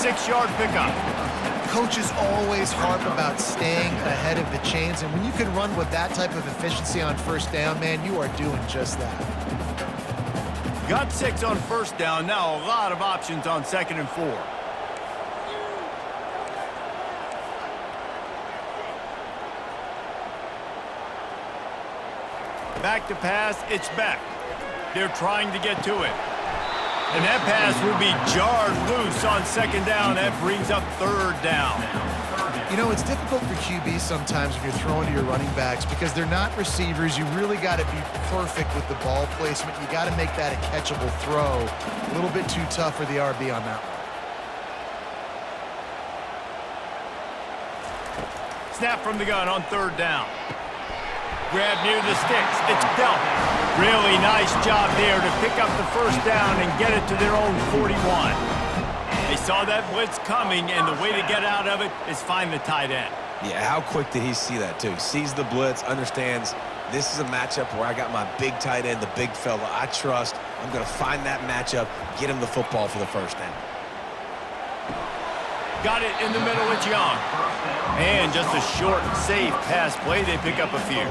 6-yard pickup. Coaches always harp about staying ahead of the chains, and when you can run with that type of efficiency on first down, man, you are doing just that. Got 6 on first down. Now a lot of options on 2nd and 4. Back to pass, it's back. They're trying to get to it. And that pass will be jarred loose on 2nd down. That brings up 3rd down. You know, it's difficult for QBs sometimes when you're throwing to your running backs because they're not receivers. You really got to be perfect with the ball placement. You got to make that a catchable throw. A little bit too tough for the RB on that one. Snap from the gun on 3rd down. Grab near the sticks. It's dealt. Really nice job there to pick up the first down and get it to their own 41. They saw that blitz coming, and the way to get out of it is find the tight end. Yeah, how quick did he see that, too? Sees the blitz, understands this is a matchup where I got my big tight end, the big fella I trust. I'm going to find that matchup, get him the football for the first down. Got it in the middle, it's Young. And just a short, safe pass play. They pick up a few.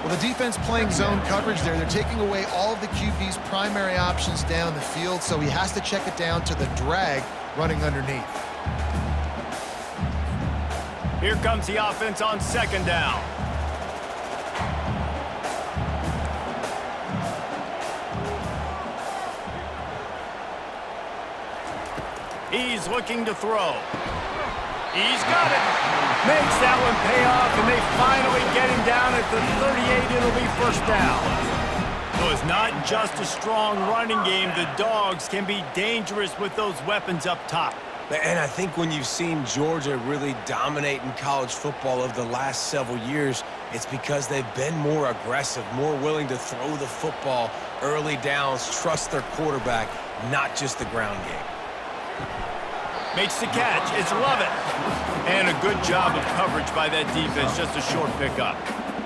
Well, the defense playing zone coverage there. They're taking away all of the QB's primary options down the field, so he has to check it down to the drag running underneath. Here comes the offense on 2nd down. He's looking to throw. He's got it. Makes that one pay off, and they finally get him down at the 38. It'll be first down. So it's not just a strong running game. The Dogs can be dangerous with those weapons up top. And I think when you've seen Georgia really dominate in college football over the last several years, it's because they've been more aggressive, more willing to throw the football early downs, trust their quarterback, not just the ground game. Makes the catch. It's Lovett. And a good job of coverage by that defense. Just a short pickup.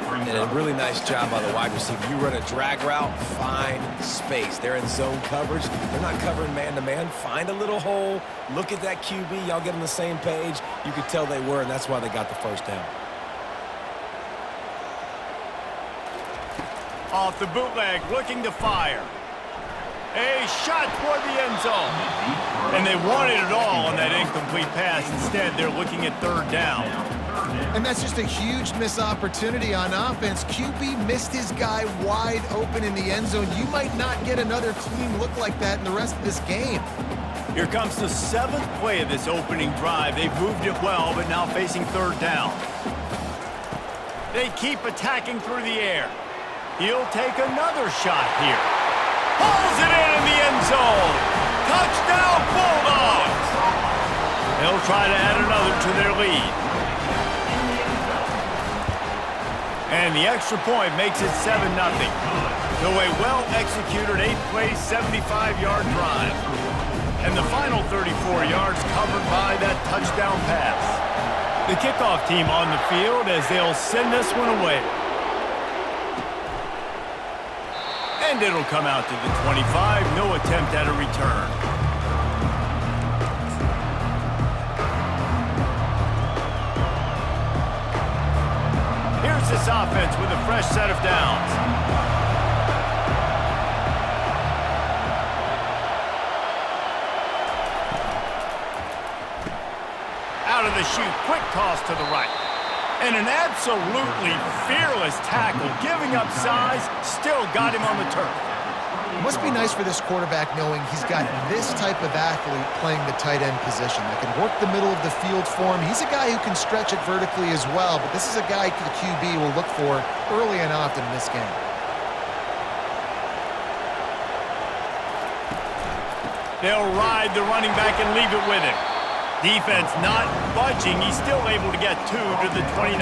And a really nice job by the wide receiver. You run a drag route, find space. They're in zone coverage. They're not covering man-to-man. Find a little hole. Look at that QB. Y'all get on the same page. You could tell they were, and that's why they got the first down. Off the bootleg, looking to fire. A shot toward the end zone. And they wanted it all on that incomplete pass. Instead, they're looking at 3rd down. And that's just a huge missed opportunity on offense. QB missed his guy wide open in the end zone. You might not get another clean look like that in the rest of this game. Here comes the 7th play of this opening drive. They've moved it well, but now facing 3rd down. They keep attacking through the air. He'll take another shot here. Pulls it in the end zone. Touchdown, Bulldogs! They'll try to add another to their lead. And the extra point makes it 7-0. So a well-executed 8-play, 75-yard drive. And the final 34 yards covered by that touchdown pass. The kickoff team on the field as they'll send this one away. And it'll come out to the 25. No attempt at a return. Here's this offense with a fresh set of downs. Out of the chute, quick toss to the right. And an absolutely fearless tackle, giving up size, still got him on the turf. It must be nice for this quarterback knowing he's got this type of athlete playing the tight end position that can work the middle of the field for him. He's a guy who can stretch it vertically as well, but this is a guy the QB will look for early and often in this game. They'll ride the running back and leave it with him. Defense not budging. He's still able to get 2 to the 29.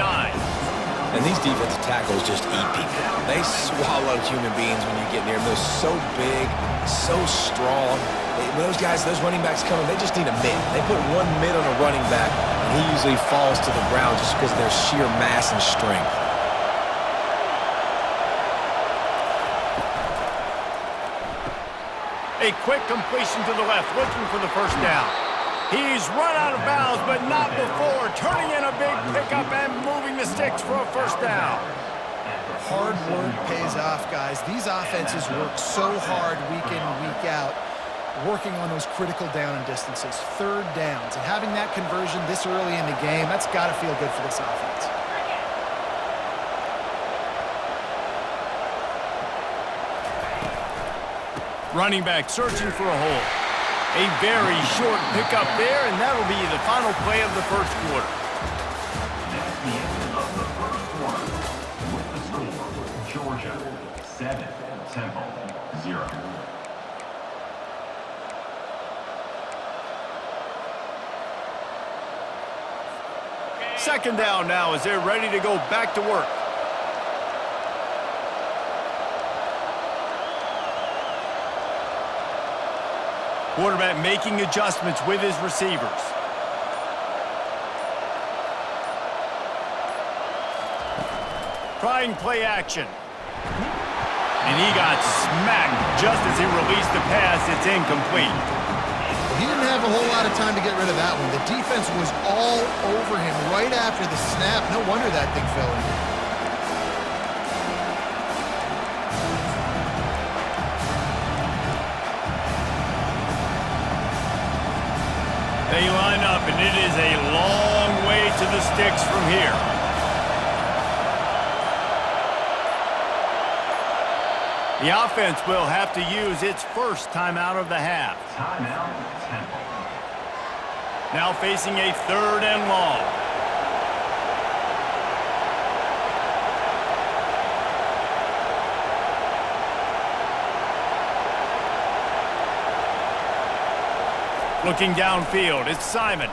And these defensive tackles just eat people. They swallow human beings when you get near them. They're so big, so strong. When those guys, those running backs come in, they just need a mid. They put one mid on a running back, and he usually falls to the ground just because of their sheer mass and strength. A quick completion to the left, looking for the first down. He's run out of bounds, but not before turning in a big pickup and moving the sticks for a first down. Hard work pays off, guys. These offenses work so hard week in and week out, working on those critical down and distances, third downs. And having that conversion this early in the game, that's got to feel good for this offense. Running back searching for a hole. A very short pickup there, and that'll be the final play of the first quarter. That's the end of the first quarter. With the score, Georgia 7, Temple 0. Second down now as they're ready to go back to work. Quarterback making adjustments with his receivers. Trying play action. And he got smacked just as he released the pass. It's incomplete. He didn't have a whole lot of time to get rid of that one. The defense was all over him right after the snap. No wonder that thing fell in. They line up, and it is a long way to the sticks from here. The offense will have to use its first timeout of the half. Timeout, Temple. Now facing a third and long. Looking downfield, it's Simon.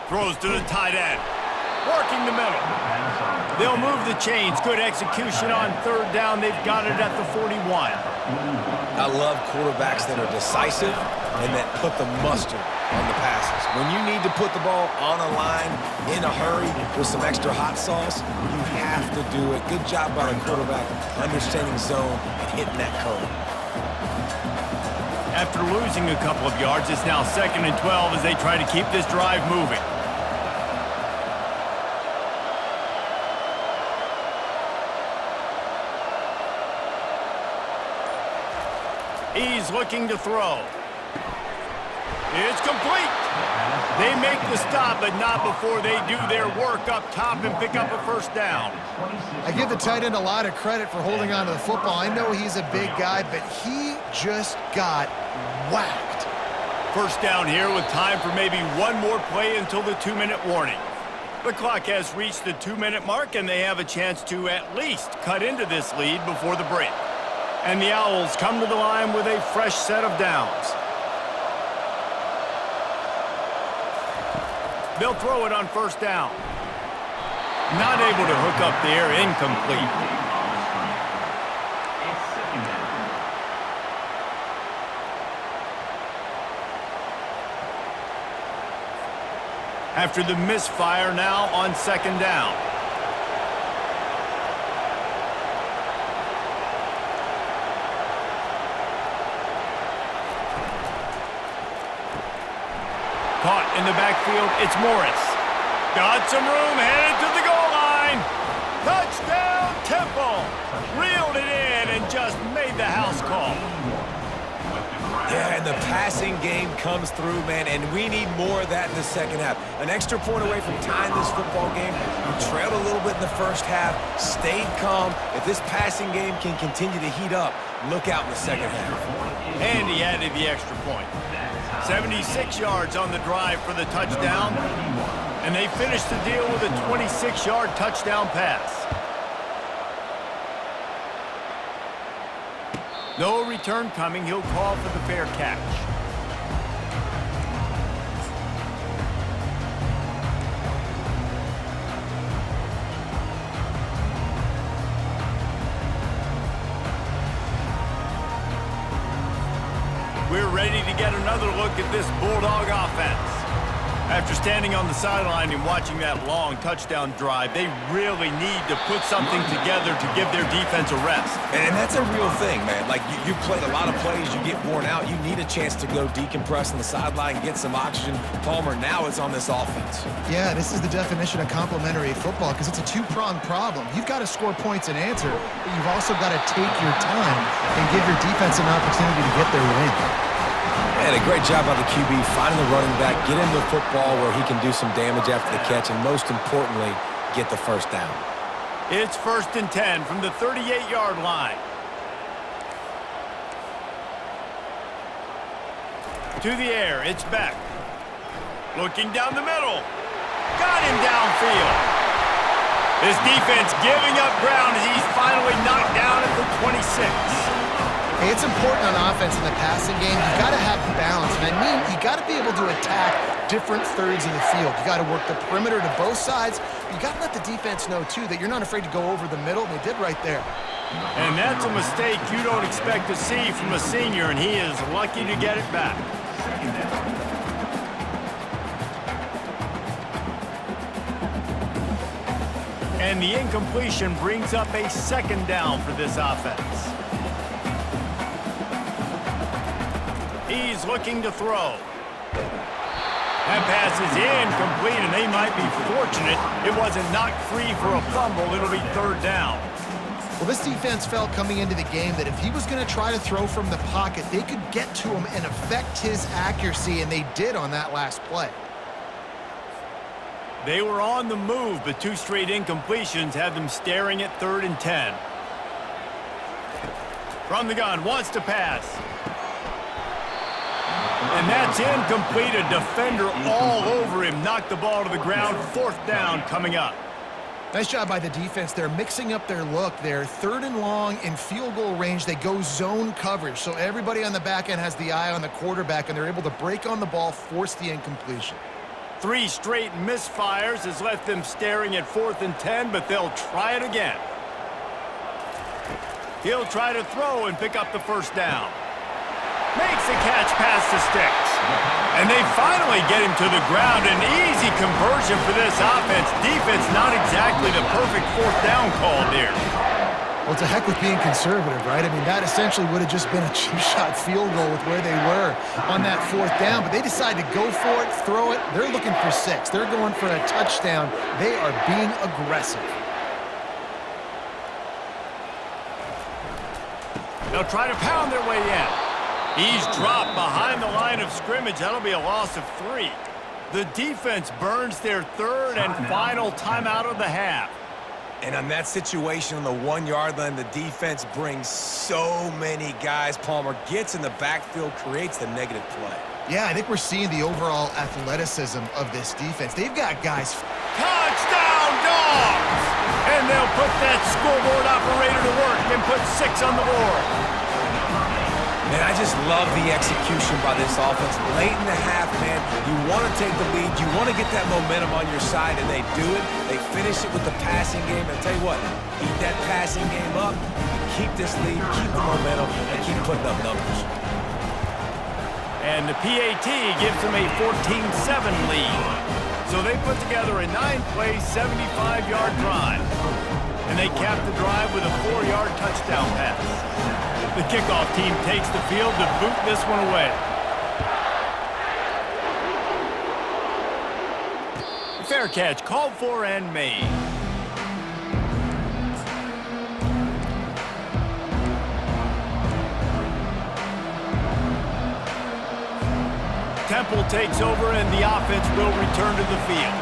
Throws to the tight end. Working the middle. They'll move the chains. Good execution on third down. They've got it at the 41. I love quarterbacks that are decisive and that put the mustard on the passes. When you need to put the ball on a line in a hurry with some extra hot sauce, you have to do it. Good job by the quarterback understanding zone and hitting that cone. After losing a couple of yards, it's now 2nd and 12 as they try to keep this drive moving. He's looking to throw. It's complete. They make the stop, but not before they do their work up top and pick up a first down. I give the tight end a lot of credit for holding on to the football. I know he's a big guy, but he just got whacked. First down here with time for maybe one more play until the 2-minute warning. The clock has reached the 2-minute mark, and they have a chance to at least cut into this lead before the break. And the Owls come to the line with a fresh set of downs. They'll throw it on first down. Not able to hook up there, incomplete. After the misfire, now on second down. Caught in the backfield, it's Morris. Got some room, headed to the goal line. Touchdown, Temple. Reeled it in and just made the house call. Yeah, and the passing game comes through, man, and we need more of that in the second half. An extra point away from tying this football game. You trailed a little bit in the first half, stayed calm. If this passing game can continue to heat up, look out in the second half. And he added the extra point. 76 yards on the drive for the touchdown, and they finished the deal with a 26-yard touchdown pass. No return coming. He'll call for the fair catch. We're ready to get another look at this Bulldog offense. After standing on the sideline and watching that long touchdown drive, they really need to put something together to give their defense a rest. And that's a real thing, man. Like, you played a lot of plays, you get worn out, you need a chance to go decompress on the sideline, get some oxygen. Palmer, now it's on this offense. Yeah, this is the definition of complementary football because it's a two-pronged problem. You've got to score points and answer, but you've also got to take your time and give your defense an opportunity to get their win. And a great job by the QB finding the running back, get him the football where he can do some damage after the catch, and most importantly, get the first down. It's 1st and 10 from the 38-yard line. To the air, it's Beck. Looking down the middle. Got him downfield. This defense giving up ground as he's finally knocked down at the 26. Hey, it's important on offense in the passing game. You got to have balance, and I mean you got to be able to attack different thirds of the field. You got to work the perimeter to both sides. You got to let the defense know too that you're not afraid to go over the middle, and they did right there. And that's a mistake you don't expect to see from a senior, and he is lucky to get it back. And the incompletion brings up a 2nd down for this offense. He's looking to throw. That pass is incomplete, and they might be fortunate it wasn't knocked free for a fumble. It'll be 3rd down. Well, this defense felt coming into the game that if he was going to try to throw from the pocket, they could get to him and affect his accuracy, and they did on that last play. They were on the move, but 2 straight incompletions had them staring at 3rd and 10. From the gun, wants to pass. And that's incomplete. A defender all over him. Knocked the ball to the ground. 4th down coming up. Nice job by the defense. They're mixing up their look. They're 3rd and long in field goal range. They go zone coverage. So everybody on the back end has the eye on the quarterback, and they're able to break on the ball, force the incompletion. 3 straight misfires has left them staring at 4th and 10, but they'll try it again. He'll try to throw and pick up the 1st down. Makes the catch past the sticks. And they finally get him to the ground. An easy conversion for this offense. Defense not exactly the perfect 4th down call there. Well, to heck with being conservative, right? I mean, that essentially would have just been a cheap shot field goal with where they were on that 4th down. But they decided to go for it, throw it. They're looking for 6. They're going for a touchdown. They are being aggressive. They'll try to pound their way in. He's dropped behind the line of scrimmage. That'll be a loss of 3. The defense burns their 3rd and final timeout of the half. And on that situation on the 1-yard line, the defense brings so many guys. Palmer gets in the backfield, creates the negative play. Yeah, I think we're seeing the overall athleticism of this defense. They've got guys. Touchdown, Dogs! And they'll put that scoreboard operator to work and put 6 on the board. Man, I just love the execution by this offense. Late in the half, man, you want to take the lead. You want to get that momentum on your side, and they do it. They finish it with the passing game. And I'll tell you what, keep that passing game up, keep this lead, keep the momentum, and keep putting up numbers. And the PAT gives them a 14-7 lead. So they put together a 9-play, 75-yard drive. And they cap the drive with a 4-yard touchdown pass. The kickoff team takes the field to boot this one away. Fair catch called for and made. Temple takes over and the offense will return to the field.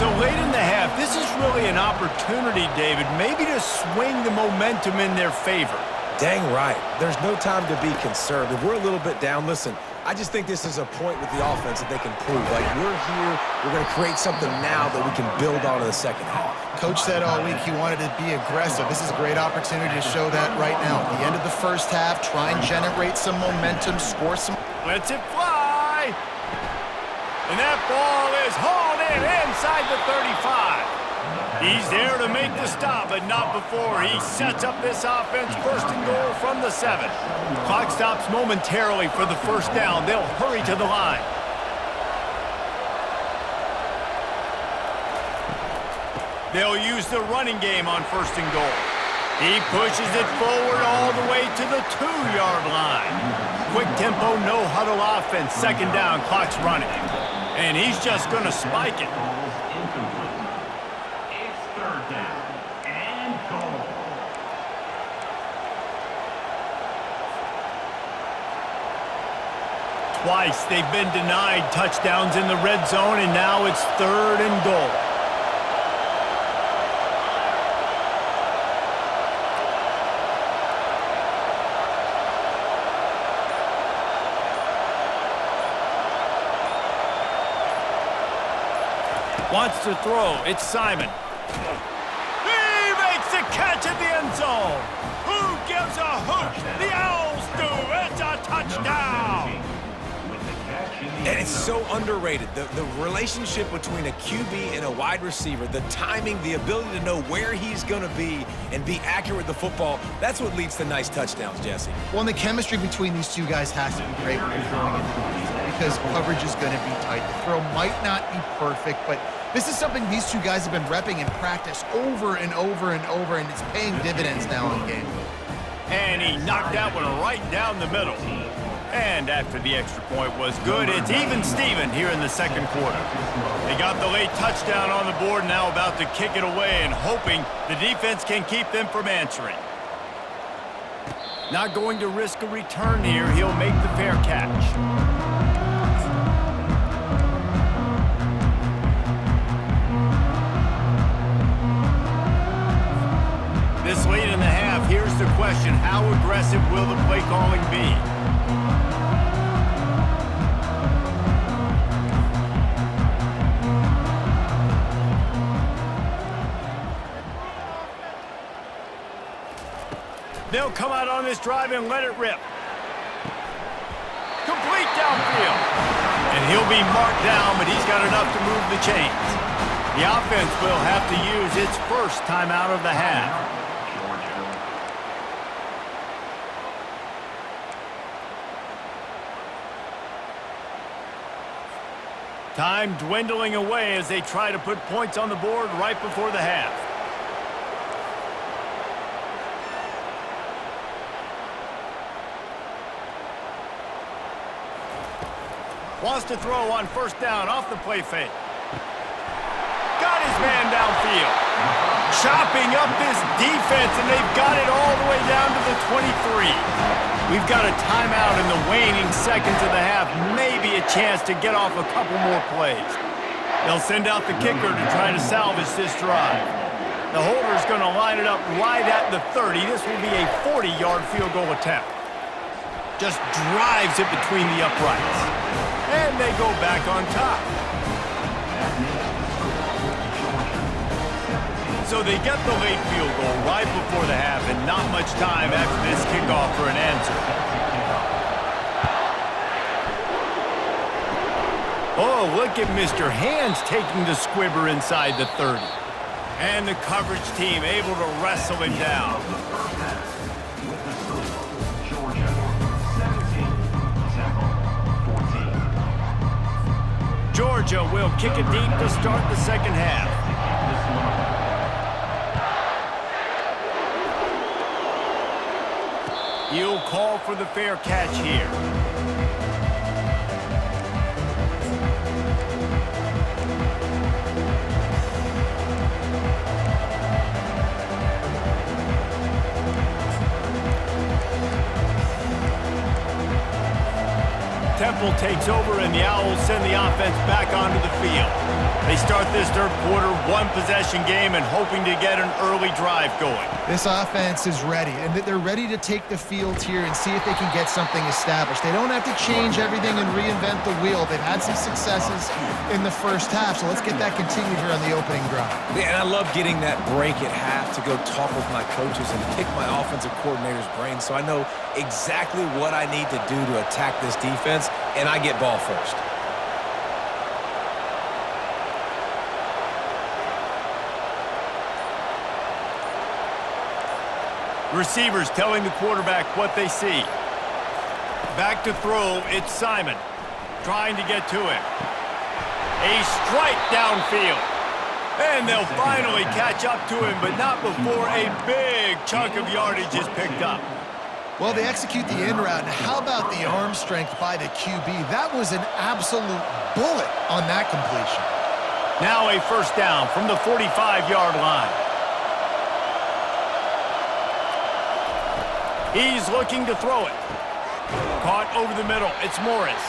So late in the half, this is really an opportunity, David, maybe to swing the momentum in their favor. Dang right. There's no time to be concerned. If we're a little bit down, listen, I just think this is a point with the offense that they can prove. Like, we're here, we're going to create something now that we can build on in the 2nd half. Coach said all week he wanted to be aggressive. This is a great opportunity to show that right now. At the end of the 1st half, try and generate some momentum, score some. Lets it fly. And that ball is hauled in inside the 35. He's there to make the stop, but not before he sets up this offense 1st and goal from the 7. Clock stops momentarily for the 1st down. They'll hurry to the line. They'll use the running game on 1st and goal. He pushes it forward all the way to the 2-yard line. Quick tempo, no huddle offense. 2nd down, clock's running. And he's just going to spike it. Incomplete. It's 3rd down and goal. Twice they've been denied touchdowns in the red zone, and now it's 3rd and goal. Wants to throw. It's Simon. He makes the catch in the end zone. Who gives a hoot? The Owls do. It's a touchdown. And it's so underrated. The relationship between a QB and a wide receiver, the timing, the ability to know where he's going to be and be accurate with the football, that's what leads to nice touchdowns, Jesse. Well, and the chemistry between these two guys has to be great when you're throwing into the field because coverage is going to be tight. The throw might not be perfect, but this is something these two guys have been repping in practice over and over and over, and it's paying dividends now in game. And he knocked that one right down the middle. And after the extra point was good, it's even Steven here in the 2nd quarter. They got the late touchdown on the board, now about to kick it away and hoping the defense can keep them from answering. Not going to risk a return here. He'll make the fair catch. This late in the half, here's the question. How aggressive will the play calling be? They'll come out on this drive and let it rip. Complete downfield. And he'll be marked down, but he's got enough to move the chains. The offense will have to use its first timeout of the half. Time dwindling away as they try to put points on the board right before the half. Wants to throw on 1st down off the play fake. Got his man downfield. Chopping up this defense, and they've got it all the way down to the 23. We've got a timeout in the waning seconds of the half. Maybe a chance to get off a couple more plays. They'll send out the kicker to try to salvage this drive. The holder's going to line it up right at the 30. This will be a 40-yard field goal attempt. Just drives it between the uprights. And they go back on top. So they get the late field goal right before the half, and not much time after this kickoff for an answer. Oh, look at Mr. Hands taking the squibber inside the 30. And the coverage team able to wrestle him down. Georgia will kick it deep to start the 2nd half. He'll call for the fair catch here. Temple takes over, and the Owls send the offense back onto the field. They start this 3rd quarter one-possession game and hoping to get an early drive going. This offense is ready, and they're ready to take the field here and see if they can get something established. They don't have to change everything and reinvent the wheel. They've had some successes in the 1st half, so let's get that continued here on the opening drive. Yeah, and I love getting that break at half to go talk with my coaches and pick my offensive coordinator's brain so I know exactly what I need to do to attack this defense, and I get ball first. Receivers telling the quarterback what they see. Back to throw, it's Simon. Trying to get to him. A strike downfield. And they'll finally catch up to him, but not before a big chunk of yardage is picked up. Well, they execute the in route, and how about the arm strength by the QB? That was an absolute bullet on that completion. Now a first down from the 45-yard line. He's looking to throw it. Caught over the middle. It's Morris.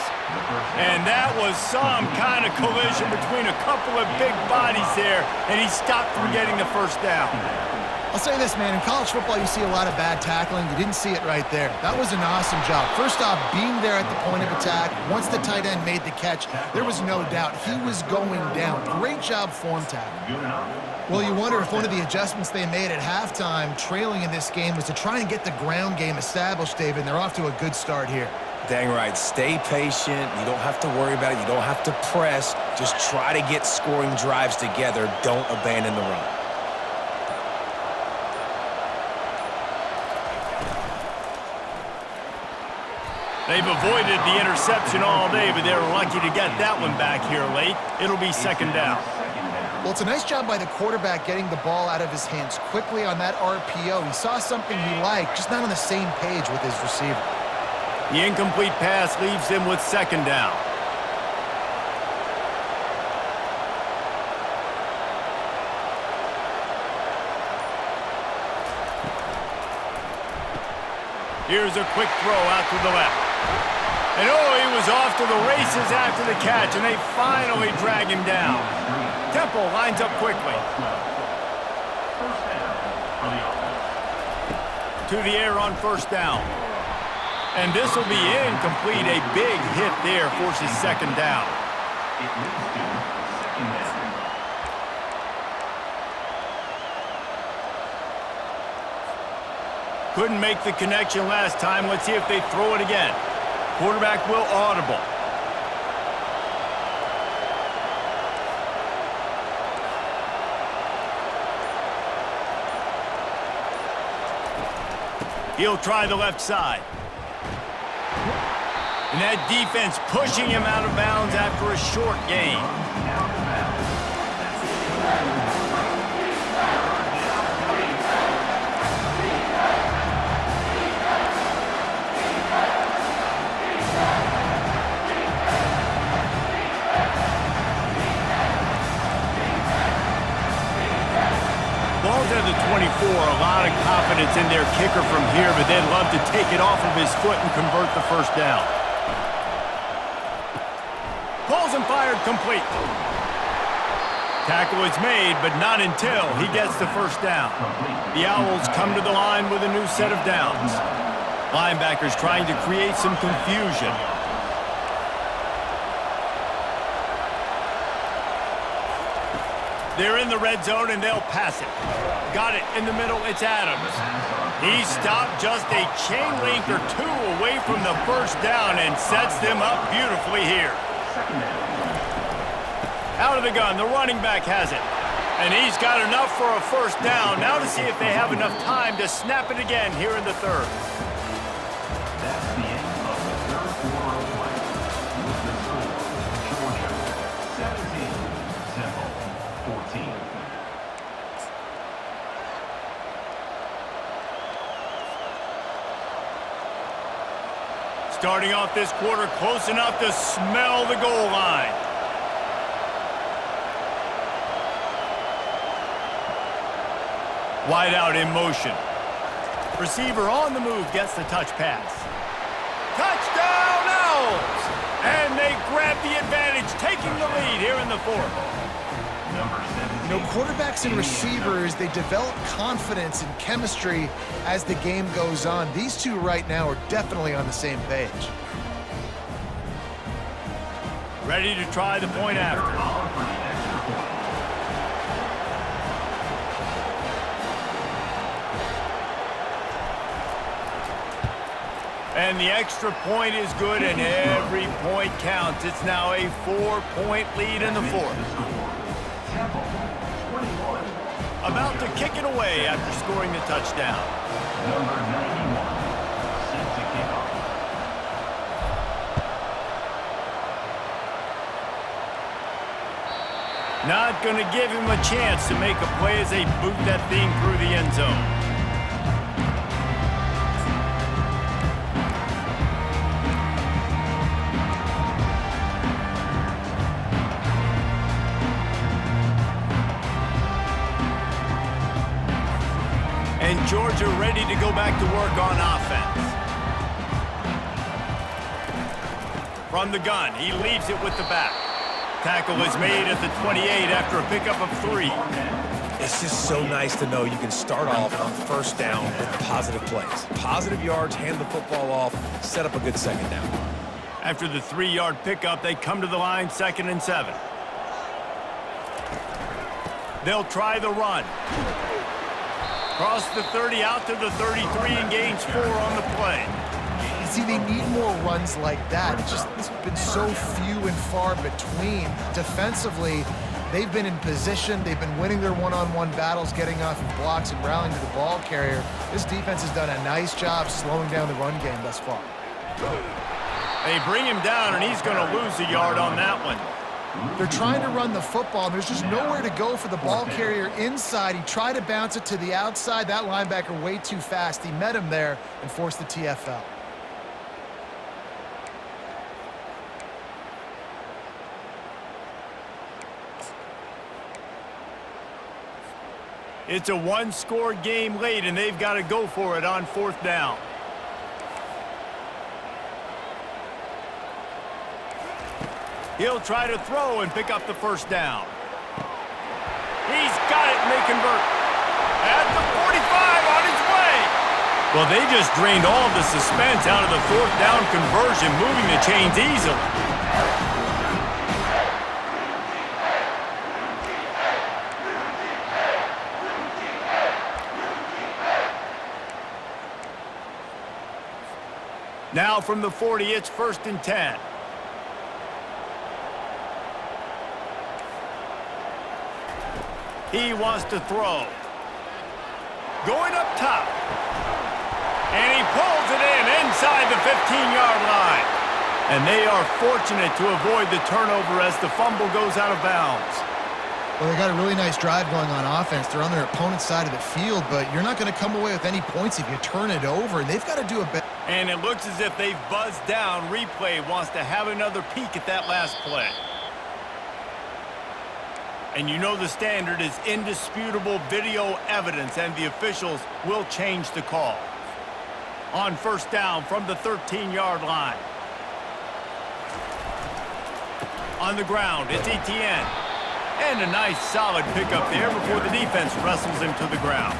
And that was some kind of collision between a couple of big bodies there, and he stopped from getting the first down. I'll say this, man. In college football, you see a lot of bad tackling. You didn't see it right there. That was an awesome job. First off, being there at the point of attack. Once the tight end made the catch, there was no doubt he was going down. Great job form tackle. Well, you wonder if one of the adjustments they made at halftime, trailing in this game, was to try and get the ground game established, David. And they're off to a good start here. Dang right. Stay patient. You don't have to worry about it. You don't have to press. Just try to get scoring drives together. Don't abandon the run. They've avoided the interception all day, but they're lucky to get that one back here late. It'll be second down. Well, it's a nice job by the quarterback getting the ball out of his hands quickly on that RPO. He saw something he liked, just not on the same page with his receiver. The incomplete pass leaves him with second down. Here's a quick throw out to the left. And oh, he was off to the races after the catch, and they finally drag him down. Temple lines up quickly. To the air on first down. And this will be incomplete. A big hit there forces second down. It leads to second down. Couldn't make the connection last time. Let's see if they throw it again. Quarterback will audible. He'll try the left side. And that defense pushing him out of bounds after a short gain. Ball's at the 24, a lot of confidence in their kicker from here, but they'd love to take it off of his foot and convert the first down. Ball's and fired complete. Tackle is made, but not until he gets the first down. The Owls come to the line with a new set of downs. Linebackers trying to create some confusion. They're in the red zone, and they'll pass it. Got it in the middle. It's Adams. He stopped just a chain link or two away from the first down and sets them up beautifully here. Out of the gun, the running back has it. And he's got enough for a first down. Now to see if they have enough time to snap it again here in the third. That's the end of the third quarter of play. With the score, Georgia 17, Temple 14. Starting off this quarter close enough to smell the goal line. Wide out in motion. Receiver on the move gets the touch pass. Touchdown Owls! And they grab the advantage, taking the lead here in the fourth. You know, quarterbacks and receivers, they develop confidence and chemistry as the game goes on. These two right now are definitely on the same page. Ready to try the point after. And the extra point is good, and every point counts. It's now a 4-point lead in the fourth. About to kick it away after scoring the touchdown. Number 91, set to kick off. Not going to give him a chance to make a play as they boot that thing through the end zone. And Georgia ready to go back to work on offense. From the gun, he leaves it with the back. Tackle is made at the 28 after a pickup of 3. It's just so nice to know you can start off on first down with positive plays. Positive yards, hand the football off, set up a good second down. After the 3-yard pickup, they come to the line, 2nd and 7. They'll try the run. Cross the 30 out to the 33 and gains 4 on the play. See, they need more runs like that. It's been so few and far between. Defensively, they've been in position. They've been winning their one-on-one battles, getting off of blocks and rallying to the ball carrier. This defense has done a nice job slowing down the run game thus far. They bring him down, and he's going to lose a yard on that one. They're trying to run the football, and there's just nowhere to go for the ball carrier inside. He tried to bounce it to the outside. That linebacker way too fast. He met him there and forced the TFL. It's a one-score game late, and they've got to go for it on 4th down. He'll try to throw and pick up the first down. He's got it, and they convert. At the 45 on his way. Well, they just drained all of the suspense out of the 4th down conversion, moving the chains easily. Now from the 40, it's 1st and 10. He wants to throw. Going up top. And he pulls it in inside the 15-yard line. And they are fortunate to avoid the turnover as the fumble goes out of bounds. Well, they got a really nice drive going on offense. They're on their opponent's side of the field, but you're not going to come away with any points if you turn it over. And they've got to do a better. And it looks as if they've buzzed down. Replay wants to have another peek at that last play. And you know the standard is indisputable video evidence, and the officials will change the call. On 1st down from the 13-yard line. On the ground, it's Etienne. And a nice solid pickup there before the defense wrestles him to the ground.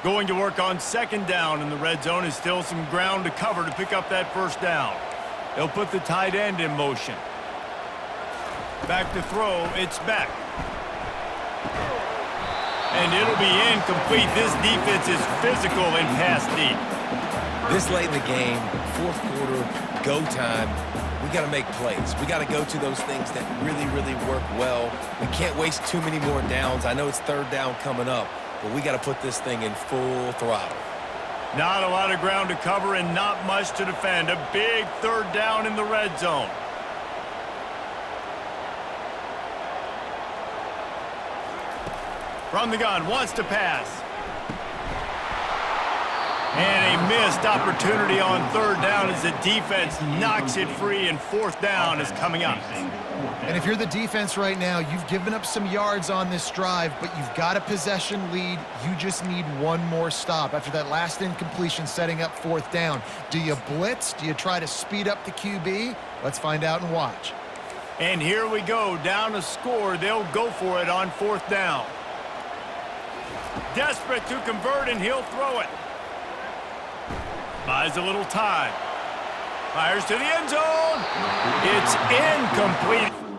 Going to work on 2nd down, and the red zone is still some ground to cover to pick up that first down. They'll put the tight end in motion. Back to throw, it's Beck. And it'll be incomplete. This defense is physical and pass deep. This late in the game, 4th quarter, go time, we got to make plays. We got to go to those things that really, really work well. We can't waste too many more downs. I know it's 3rd down coming up, but we got to put this thing in full throttle. Not a lot of ground to cover and not much to defend. A big 3rd down in the red zone. From the gun, wants to pass. And a missed opportunity on 3rd down as the defense knocks it free, and 4th down is coming up. And if you're the defense right now, you've given up some yards on this drive, but you've got a possession lead. You just need one more stop after that last incompletion setting up 4th down. Do you blitz? Do you try to speed up the QB? Let's find out and watch. And here we go, down a score. They'll go for it on 4th down. Desperate to convert, and he'll throw it. Buys a little time. Fires to the end zone. It's incomplete.